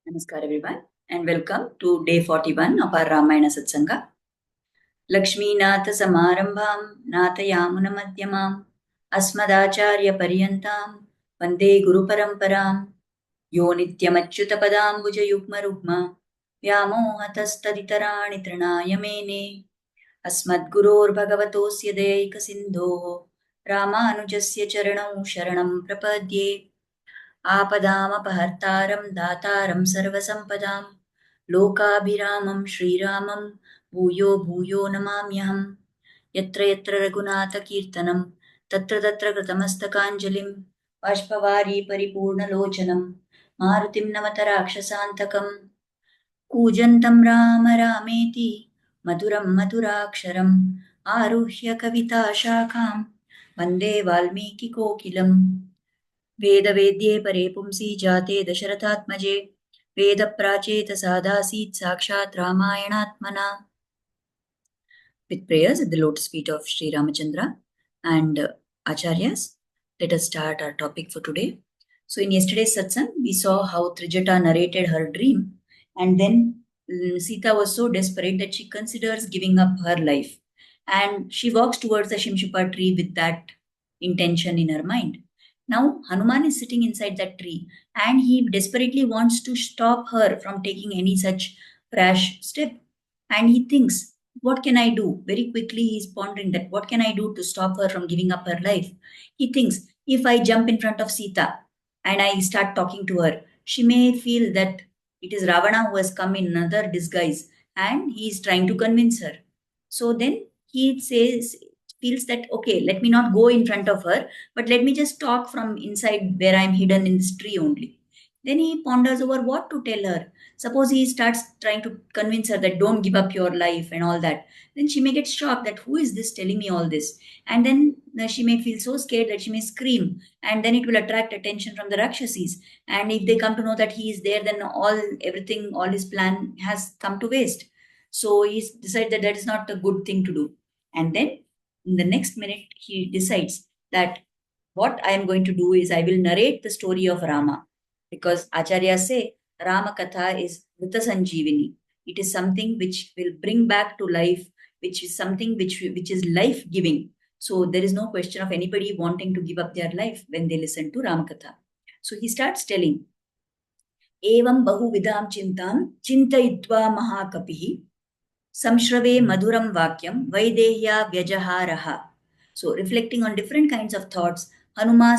Namaskar everyone and welcome to day 41 of our Ramayana Satsanga. Lakshmeenath Samarambham Nathayamuna Madhyamam Asmadacharya Paryantam Vande Guru Paramparam Yo Nityamachyutapadam Bhuja Yugma Rugma Vyamohatastaditarani Trinaya Mene Asmadguror Bhagavatosya Deika Sindho Ramanujasya Charanam Sharanam Prapadye आपदामपहर्तारं दातारं सर्वसम्पदां लोकाभिरामं श्रीरामं भूयो भूयो नमाम्यहम् यत्र यत्र रघुनाथकीर्तनं तत्र तत्र कृतमस्तकाञ्जलिं बाष्पवारी परिपूर्णलोचनं मारुतिं नमत राक्षसान्तकं कूजन्तं राम रामेति मधुरं मधुराक्षरम् आरुह्य कविताशाखां वन्दे वाल्मीकिकोकिलम् वेदवेद्ये परे पुंसि जाते दशरथात्मजे वेदप्राचेत सादासीत् साक्षात् रामायणात्मना. With prayers at the lotus feet of Sri Ramachandra and Acharyas, let us start our topic for today. So in yesterday's satsang, we saw how Trijata narrated her dream, and then Sita was so desperate that she considers giving up her life, and she walks towards the Shimshupa tree with that intention in her mind. Now Hanuman is sitting inside that tree, and he desperately wants to stop her from taking any such rash step, and he thinks, what can I do? Very quickly, he's pondering that what can I do to stop her from giving up her life? He thinks, if I jump in front of Sita and I start talking to her, she may feel that it is Ravana who has come in another disguise and he is trying to convince her. So then he feels that, okay, let me not go in front of her, but let me just talk from inside where I'm hidden in this tree only. Then he ponders over what to tell her. Suppose he starts trying to convince her that don't give up your life and all that. Then she may get shocked that who is this telling me all this? And then she may feel so scared that she may scream. And then it will attract attention from the Rakshasis. And if they come to know that he is there, then all his plan has come to waste. So he decided that that is not a good thing to do. And then in the next minute, he decides that what I am going to do is I will narrate the story of Rama, because Acharyas say Rama Katha is Vrita Sanjeevini. It is something which will bring back to life, which is something which is life giving. So there is no question of anybody wanting to give up their life when they listen to Rama Katha. So he starts telling, Evam Bahuvidam Chintam Chintayitva Mahakapihi Samshrave Maduram Vakyam Vaidehya Vyajaharaha. So reflecting on different kinds of thoughts, Hanuman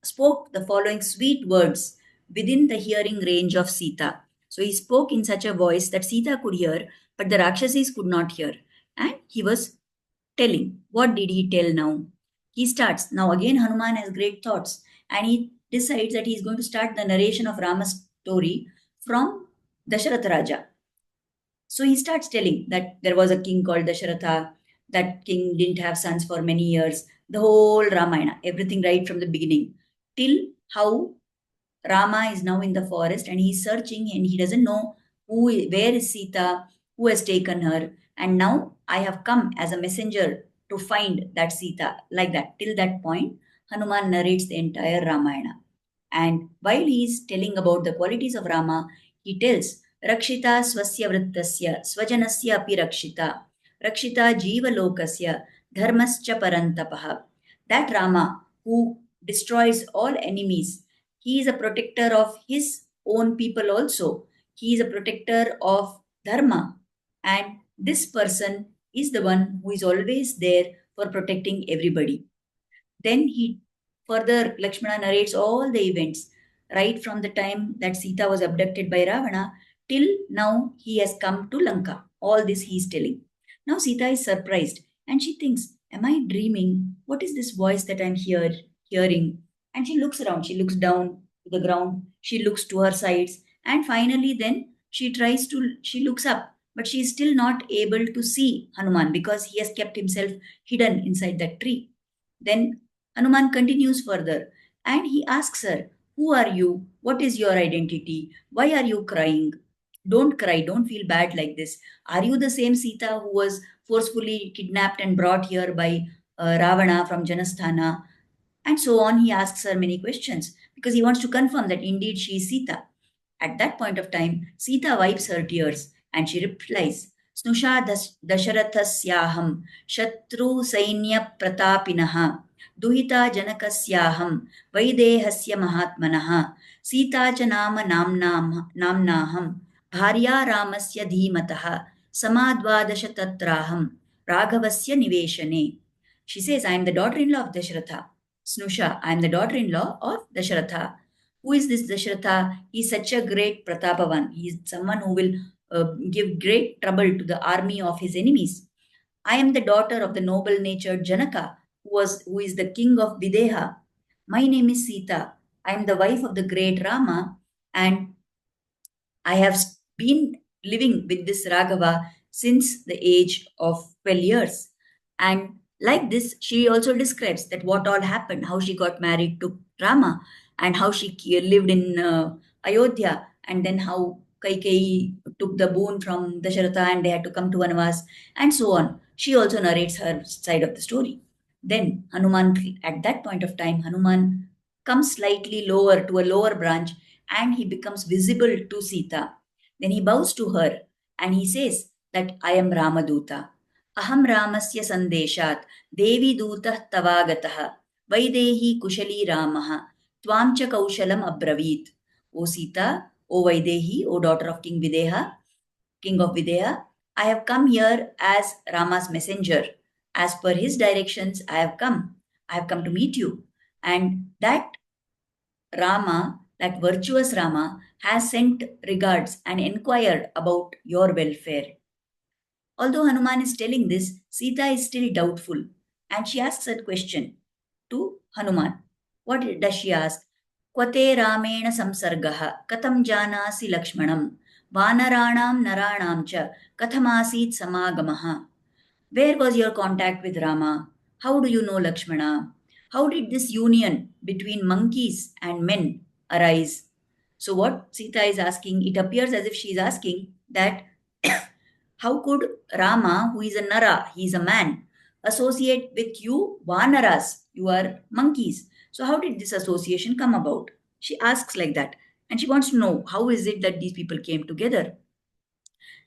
spoke the following sweet words within the hearing range of Sita. So he spoke in such a voice that Sita could hear, but the Rakshasas could not hear. And he was telling. What did he tell now? He starts. Now again, Hanuman has great thoughts, and he decides that he is going to start the narration of Rama's story from Dasharatha Raja. So he starts telling that there was a king called Dasharatha. That king didn't have sons for many years. The whole Ramayana, everything right from the beginning, till how Rama is now in the forest and he's searching and he doesn't know where is Sita, who has taken her, and now I have come as a messenger to find that Sita. Like that, till that point, Hanuman narrates the entire Ramayana. And while he is telling about the qualities of Rama, he tells Rakshita swasya vrittasya swajanasya api rakshita rakshita jiva lokasya dharmascha parantapaha. That Rama who destroys all enemies, he is a protector of his own people also. He is a protector of dharma. And this person is the one who is always there for protecting everybody. Then he further, Lakshmana narrates all the events right from the time that Sita was abducted by Ravana till now he has come to Lanka. All this he is telling. Now Sita is surprised and she thinks, am I dreaming? What is this voice that I'm hearing? And she looks around, she looks down to the ground, she looks to her sides, and finally then she looks up, but she is still not able to see Hanuman because he has kept himself hidden inside that tree. Then Hanuman continues further and he asks her, who are you? What is your identity? Why are you crying? Don't cry, don't feel bad like this. Are you the same Sita who was forcefully kidnapped and brought here by Ravana from Janasthana? And so on. He asks her many questions because he wants to confirm that indeed she is Sita. At that point of time, Sita wipes her tears and she replies, Snusha Dasharathasyaaham Shatru Sainya Pratapinaha Duhita Janakasyaham Vaidehasya Mahatmanaha Sita cha nama namnaham Bharya Ramasya Dhimataha Samadvadasha Tatraham Raghavasya Niveshane. She says, I am the daughter-in-law of Dasharatha. Snusha, I am the daughter-in-law of Dasharatha. Who is this Dasharatha? He is such a great Pratapavan. He is someone who will give great trouble to the army of his enemies. I am the daughter of the noble-natured Janaka, who is the king of Videha. My name is Sita. I am the wife of the great Rama, and I have been living with this Raghava since the age of 12 years. And like this, she also describes that what all happened, how she got married to Rama, and how she lived in Ayodhya, and then how Kaikeyi took the boon from Dasharatha and they had to come to Vanavas, and so on. She also narrates her side of the story. Then Hanuman, at that point of time, Hanuman comes slightly lower to a lower branch and he becomes visible to Sita. Then he bows to her and he says that I am Ramaduta. Aham Ramasya Sandeshat Devi Dutah Tavagatah Vaidehi Kushali Ramaha Twamcha Kaushalam Abravit. O Sita, O Vaidehi, O daughter of King Videha, King of Videha, I have come here as Rama's messenger. As per his directions, I have come. I have come to meet you. And that Rama, that virtuous Rama, has sent regards and inquired about your welfare. Although Hanuman is telling this, Sita is still doubtful and she asks a question to Hanuman. What does she ask? Kwate Ramena Samsargaha Katam Janasi Lakshmanam Vanaranam Naranam Cha Kathamasit Samagamaha. Where was your contact with Rama? How do you know Lakshmana? How did this union between monkeys and men arise? So, what Sita is asking, it appears as if she is asking that how could Rama, who is a Nara, he is a man, associate with you, Vanaras, you are monkeys. So, how did this association come about? She asks like that. And she wants to know how is it that these people came together.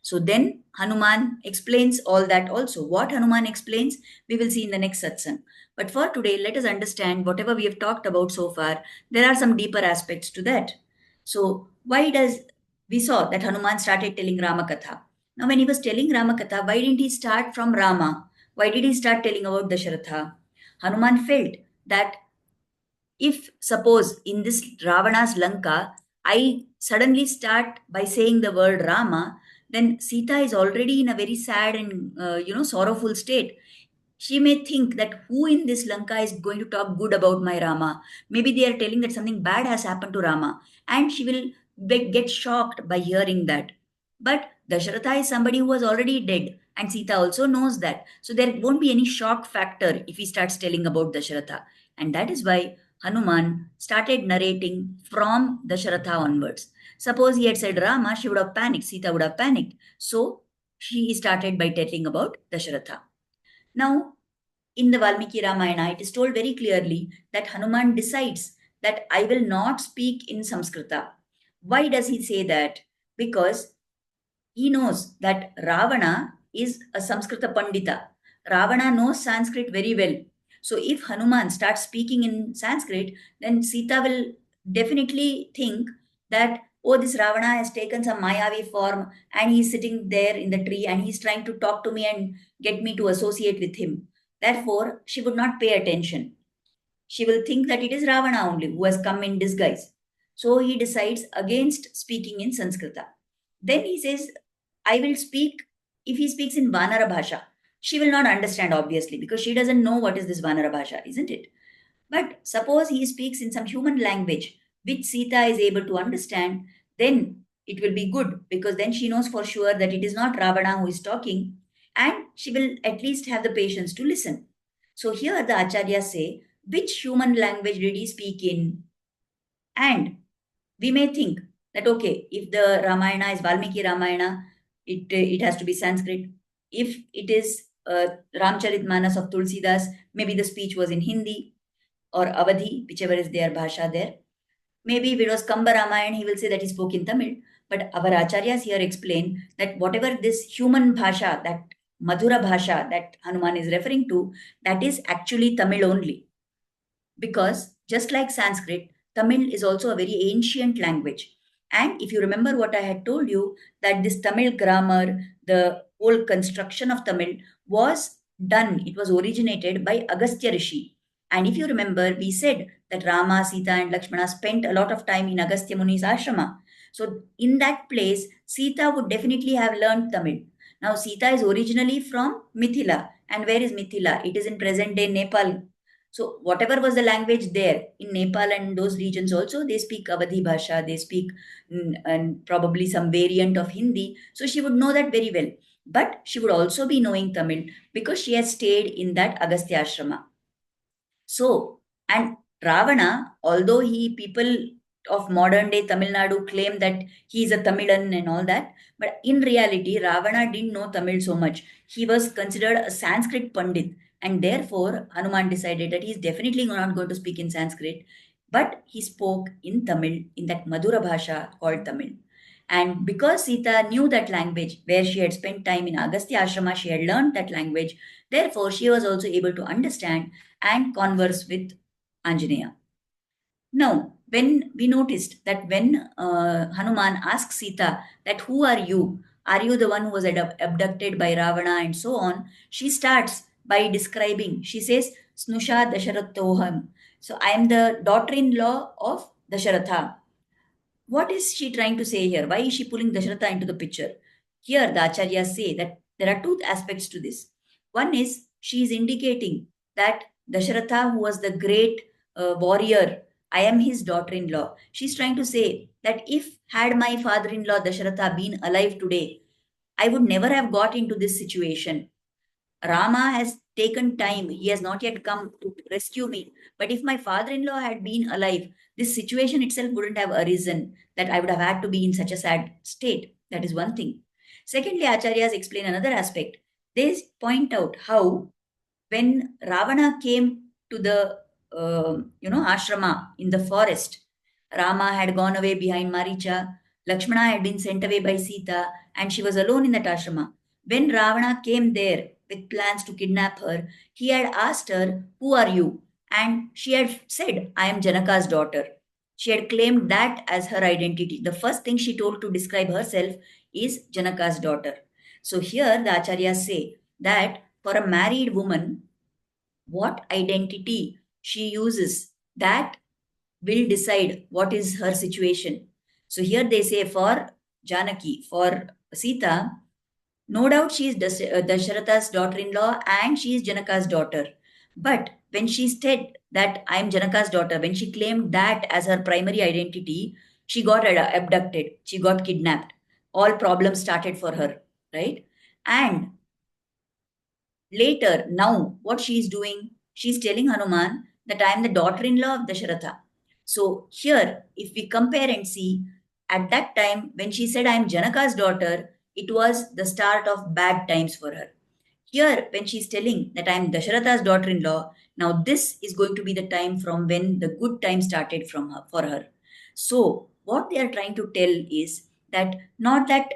So then Hanuman explains all that also. What Hanuman explains, we will see in the next satsang. But for today, let us understand whatever we have talked about so far. There are some deeper aspects to that. So why does we saw that Hanuman started telling Ramakatha? Now, when he was telling Ramakatha, why didn't he start from Rama? Why did he start telling about Dasharatha? Hanuman felt that if suppose in this Ravana's Lanka, I suddenly start by saying the word Rama, then Sita is already in a very sad and sorrowful state. She may think that who in this Lanka is going to talk good about my Rama. Maybe they are telling that something bad has happened to Rama, and she will get shocked by hearing that. But Dasharatha is somebody who was already dead, and Sita also knows that. So there won't be any shock factor if he starts telling about Dasharatha. And that is why Hanuman started narrating from Dasharatha onwards. Suppose he had said Rama, she would have panicked, Sita would have panicked. So she started by telling about Dasharatha. Now, in the Valmiki Ramayana, it is told very clearly that Hanuman decides that I will not speak in Sanskrita. Why does he say that? Because he knows that Ravana is a Sanskrita Pandita. Ravana knows Sanskrit very well. So if Hanuman starts speaking in Sanskrit, then Sita will definitely think that, oh, this Ravana has taken some Mayavi form and he's sitting there in the tree and he's trying to talk to me and get me to associate with him. Therefore, she would not pay attention. She will think that it is Ravana only who has come in disguise. So he decides against speaking in Sanskrita. Then he says, I will speak, if he speaks in Vanara Bhasha, she will not understand obviously because she doesn't know what is this Vanara Bhasha, isn't it? But suppose he speaks in some human language which Sita is able to understand, then it will be good because then she knows for sure that it is not Ravana who is talking and she will at least have the patience to listen. So here the Acharyas say, which human language did he speak in? And we may think that, okay, if the Ramayana is Valmiki Ramayana, it has to be Sanskrit. If it is Ramcharitmanas of Tulsidas, maybe the speech was in Hindi or Awadhi, whichever is their bhasha there. Maybe if it was Kamba Ramayana, he will say that he spoke in Tamil. But our acharyas here explain that whatever this human bhasha, that Madhura bhasha that Hanuman is referring to, that is actually Tamil only. Because just like Sanskrit, Tamil is also a very ancient language. And if you remember what I had told you, that this Tamil grammar, the whole construction of Tamil was done, it was originated by Agastya Rishi. And if you remember, we said that Rama, Sita, and Lakshmana spent a lot of time in Agastya Muni's ashrama. So, in that place, Sita would definitely have learned Tamil. Now, Sita is originally from Mithila. And where is Mithila? It is in present day Nepal. So whatever was the language there in Nepal and those regions also, they speak Awadhi Bhasha, they speak and probably some variant of Hindi. So she would know that very well. But she would also be knowing Tamil because she has stayed in that Agastya Ashrama. So, and Ravana, although people of modern day Tamil Nadu claim that he is a Tamilan and all that, but in reality, Ravana didn't know Tamil so much. He was considered a Sanskrit Pandit, and therefore Hanuman decided that he is definitely not going to speak in Sanskrit, but he spoke in Tamil, in that Madhura Bhasha called Tamil. And because Sita knew that language, where she had spent time in Agastya Ashrama, she had learned that language. Therefore, she was also able to understand and converse with Anjaneya. Now, when we noticed that when Hanuman asks Sita that who are you? Are you the one who was abducted by Ravana and so on? She starts by describing. She says, Snusha Dasharathoham. So I am the daughter-in-law of Dasharatha. What is she trying to say here? Why is she pulling Dasharatha into the picture? Here, the Acharyas say that there are two aspects to this. One is she is indicating that Dasharatha, who was the great warrior, I am his daughter in law. She's trying to say that if had my father in law Dasharatha been alive today, I would never have got into this situation. Rama has taken time. He has not yet come to rescue me. But if my father in law had been alive, this situation itself wouldn't have arisen, that I would have had to be in such a sad state. That is one thing. Secondly, Acharyas explain another aspect. They point out how when Ravana came to the ashrama in the forest, Rama had gone away behind Maricha, Lakshmana had been sent away by Sita, and she was alone in that ashrama. When Ravana came there with plans to kidnap her, he had asked her, "Who are you?" And she had said, "I am Janaka's daughter." She had claimed that as her identity. The first thing she told to describe herself is Janaka's daughter. So here the acharyas say that for a married woman, what identity she uses, that will decide what is her situation. So here they say for Janaki, for Sita, no doubt she is Dasharatha's daughter-in-law and she is Janaka's daughter. But when she said that I am Janaka's daughter, when she claimed that as her primary identity, she got abducted, she got kidnapped. All problems started for her, right? And later, now, what she is doing, she's telling Hanuman that I am the daughter-in-law of Dasharatha. So here, if we compare and see, at that time when she said I am Janaka's daughter, it was the start of bad times for her. Here, when she's telling that I am Dasharatha's daughter-in-law, now this is going to be the time from when the good time started from her for her. So, what they are trying to tell is that not that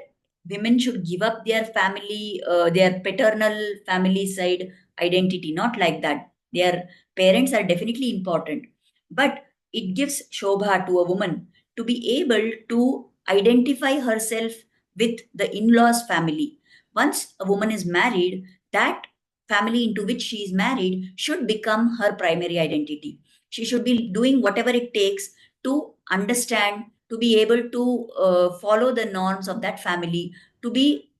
women should give up their family, their paternal family side identity, not like that. Their parents are definitely important, but it gives Shobha to a woman to be able to identify herself with the in-laws family. Once a woman is married, that family into which she is married should become her primary identity. She should be doing whatever it takes to understand, to be able to follow the norms of that family, to be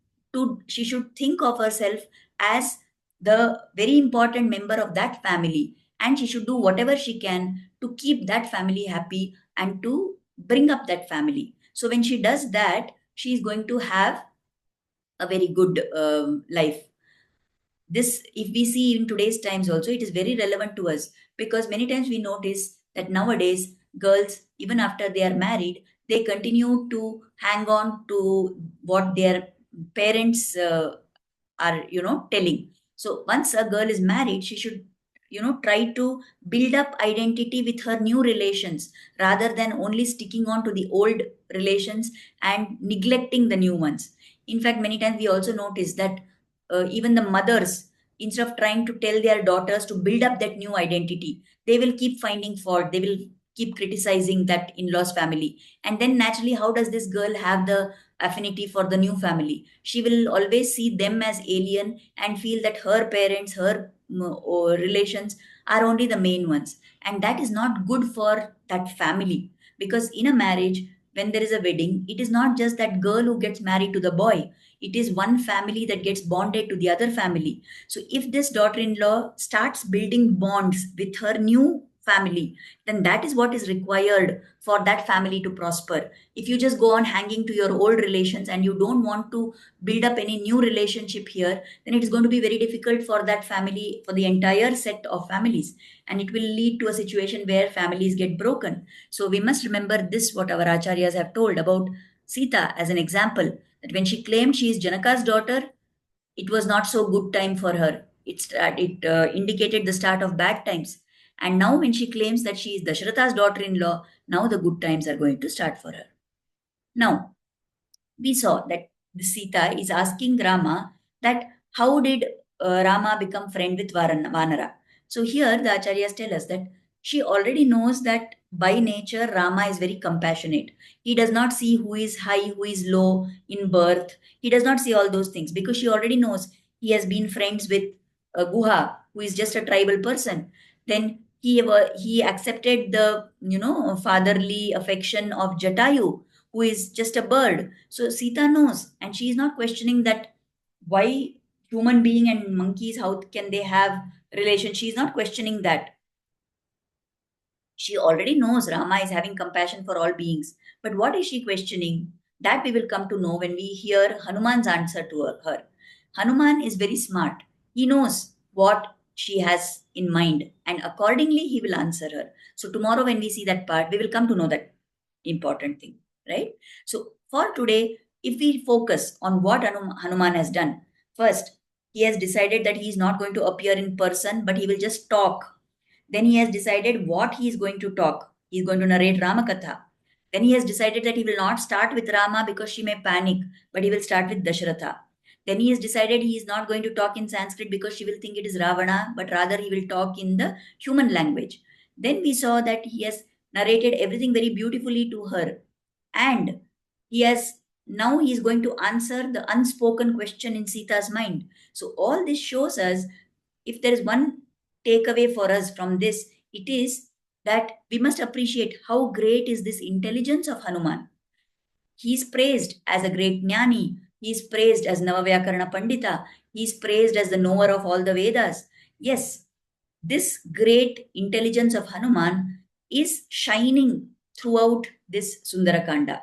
she should think of herself as the very important member of that family, and she should do whatever she can to keep that family happy and to bring up that family. So when she does that, she is going to have a very good life. This, if we see in today's times also, it is very relevant to us, because many times we notice that nowadays girls, even after they are married, they continue to hang on to what their parents are telling. So once a girl is married, she should try to build up identity with her new relations rather than only sticking on to the old relations and neglecting the new ones. In fact, many times we also notice that even the mothers, instead of trying to tell their daughters to build up that new identity, they will keep finding fault. They will keep criticizing that in-laws family. And then naturally, how does this girl have the affinity for the new family? She will always see them as alien and feel that her parents, her relations are only the main ones. And that is not good for that family. Because in a marriage, when there is a wedding, it is not just that girl who gets married to the boy. It is one family that gets bonded to the other family. So if this daughter-in-law starts building bonds with her new family, then that is what is required for that family to prosper. If you just go on hanging to your old relations and you don't want to build up any new relationship here, then it is going to be very difficult for that family, for the entire set of families, and it will lead to a situation where families get broken. So we must remember this, what our acharyas have told about Sita as an example, that when she claimed she is Janaka's daughter, it was not so good time for her. It indicated the start of bad times. And now when she claims that she is Dasharatha's daughter-in-law, now the good times are going to start for her. Now, we saw that the Sita is asking Rama that how did Rama become friend with Vanara. So here the Acharyas tell us that she already knows that by nature Rama is very compassionate. He does not see who is high, who is low in birth. He does not see all those things because she already knows he has been friends with Guha, who is just a tribal person. Then he accepted the fatherly affection of Jatayu, who is just a bird. So Sita knows, and she is not questioning that why human being and monkeys, how can they have relation? She is not questioning that. She already knows Rama is having compassion for all beings. But what is she questioning? That we will come to know when we hear Hanuman's answer to her. Hanuman is very smart. He knows what she has in mind, and accordingly, he will answer her. So, tomorrow, when we see that part, we will come to know that important thing, right? So, for today, if we focus on what Hanuman has done, first, he has decided that he is not going to appear in person, but he will just talk. Then he has decided what he is going to talk. He is going to narrate Ramakatha. Then he has decided that he will not start with Rama because she may panic, but he will start with Dasharatha. Then he has decided he is not going to talk in Sanskrit because she will think it is Ravana, but rather he will talk in the human language. Then we saw that he has narrated everything very beautifully to her. And he is going to answer the unspoken question in Sita's mind. So all this shows us, if there is one takeaway for us from this, it is that we must appreciate how great is this intelligence of Hanuman. He is praised as a great jnani. He is praised as Navavyakarana Pandita. He is praised as the knower of all the Vedas. Yes, this great intelligence of Hanuman is shining throughout this Sundarakanda.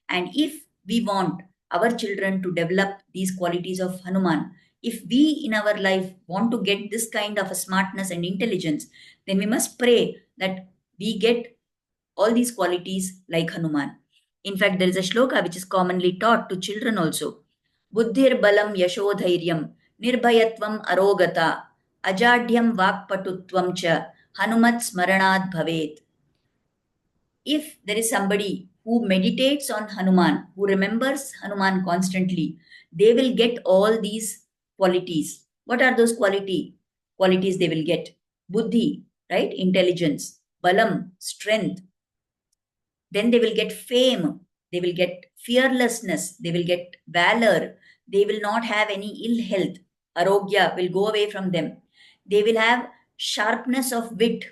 And if we want our children to develop these qualities of Hanuman, if we in our life want to get this kind of a smartness and intelligence, then we must pray that we get all these qualities like Hanuman. In fact, there is a shloka which is commonly taught to children also. Buddhir balam yashodhairyam nirbhayatvam arogata ajadhyam vakpatutvam cha hanumat smaranad bhavet. If there is somebody who meditates on Hanuman, who remembers Hanuman constantly, they will get all these qualities. What are those qualities they will get? Buddhi, right? Intelligence. Balam, strength. Then they will get fame. They will get fearlessness. They will get valor. They will not have any ill health. Arogya will go away from them. They will have sharpness of wit.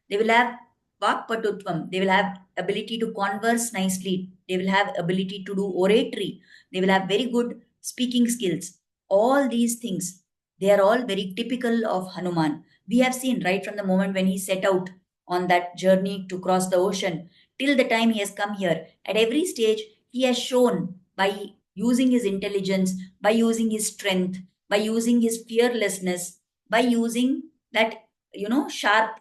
They will have vakpatutvam. They will have ability to converse nicely. They will have ability to do oratory. They will have very good speaking skills. All these things, they are all very typical of Hanuman. We have seen right from the moment when he set out on that journey to cross the ocean till the time he has come here. At every stage, he has shown by using his intelligence, by using his strength, by using his fearlessness, by using that, sharp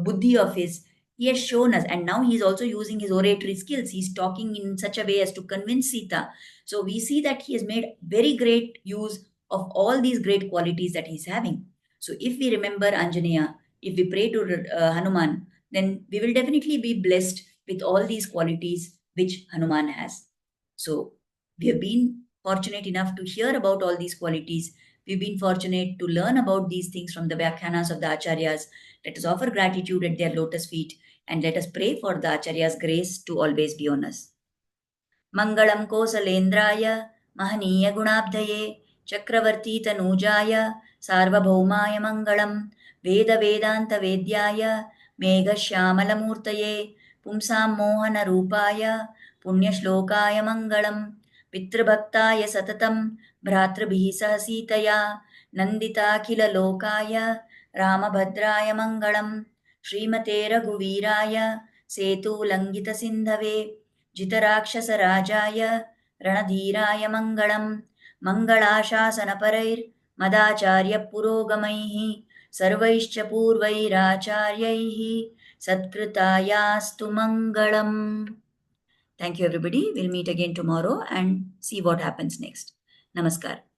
buddhi of his, he has shown us. And now he is also using his oratory skills. He's talking in such a way as to convince Sita. So we see that he has made very great use of all these great qualities that he's having. So if we remember Anjaneya, if we pray to Hanuman, then we will definitely be blessed with all these qualities which Hanuman has. So we have been fortunate enough to hear about all these qualities. We've been fortunate to learn about these things from the Vyakhyanas of the Acharyas. Let us offer gratitude at their lotus feet and let us pray for the Acharya's grace to always be on us. मङ्गलं कोसलेन्द्राय महनीयगुणाब्धये चक्रवर्तीतनूजाय सार्वभौमाय मङ्गलं वेदवेदान्तवेद्याय मेघश्यामलमूर्तये पुंसां मोहनरूपाय पुण्यश्लोकाय मङ्गलं पितृभक्ताय सततं भ्रातृभिः सह सीतया नन्दिताखिललोकाय रामभद्राय मङ्गलं श्रीमते रघुवीराय सेतुलङ्घितसिन्धवे जितराक्षसराजाय रणधीराय मङ्गलं मङ्गलाशासनपरैर्मदाचार्यपुरोगमैः सर्वैश्च पूर्वैराचार्यैः सत्कृतायास्तु मङ्गलम्. Thank you everybody. We'll meet again tomorrow and see what happens next. Namaskar.